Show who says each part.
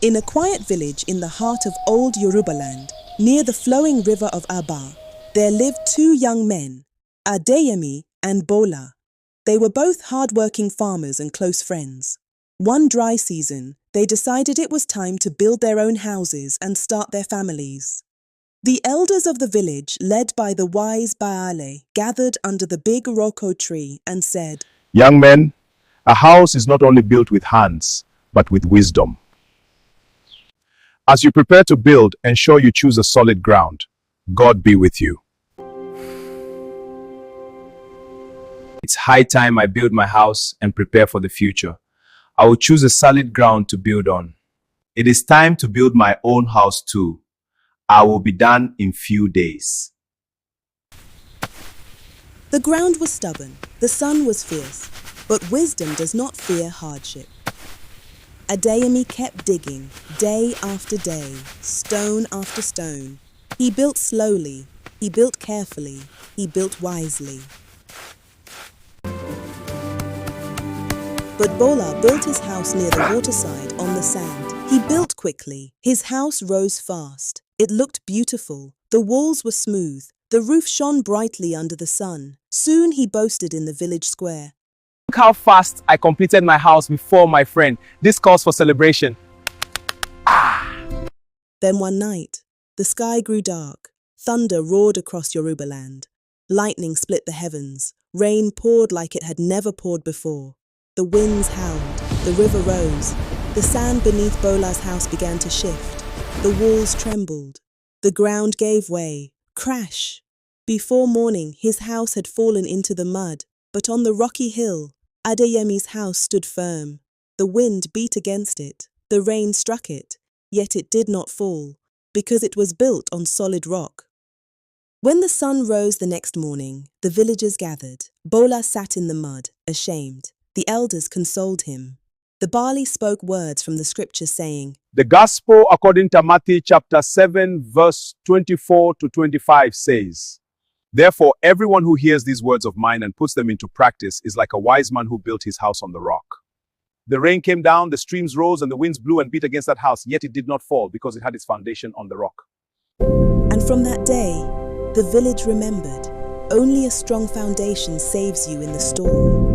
Speaker 1: In a quiet village in the heart of old Yorubaland, near the flowing river of Aba, there lived two young men, Adeyemi and Bola. They were both hard-working farmers and close friends. One dry season, they decided it was time to build their own houses and start their families. The elders of the village, led by the wise Baale, gathered under the big Roko tree and said,
Speaker 2: Young men, a house is not only built with hands, but with wisdom. As you prepare to build, ensure you choose a solid ground. God be with you.
Speaker 3: It's high time I build my house and prepare for the future. I will choose a solid ground to build on. It is time to build my own house too. I will be done in few days.
Speaker 1: The ground was stubborn, the sun was fierce, but wisdom does not fear hardship. Adeyemi kept digging, day after day, stone after stone. He built slowly, he built carefully, he built wisely. But Bola built his house near the waterside on the sand. He built quickly. His house rose fast. It looked beautiful. The walls were smooth. The roof shone brightly under the sun. Soon he boasted in the village square.
Speaker 4: Look how fast I completed my house before my friend. This calls for celebration.
Speaker 1: Then one night, the sky grew dark. Thunder roared across Yorubaland. Lightning split the heavens. Rain poured like it had never poured before. The winds howled. The river rose. The sand beneath Bola's house began to shift. The walls trembled. The ground gave way. Crash! Before morning, his house had fallen into the mud, but on the rocky hill, Adeyemi's house stood firm. The wind beat against it, the rain struck it, yet it did not fall, because it was built on solid rock. When the sun rose the next morning, the villagers gathered. Bola sat in the mud, ashamed. The elders consoled him. The Bali spoke words from the scriptures saying,
Speaker 2: The Gospel according to Matthew chapter 7 verse 24 to 25 says, Therefore, everyone who hears these words of mine and puts them into practice is like a wise man who built his house on the rock. The rain came down, the streams rose, and the winds blew and beat against that house, yet it did not fall because it had its foundation on the rock.
Speaker 1: And from that day, the village remembered, only a strong foundation saves you in the storm.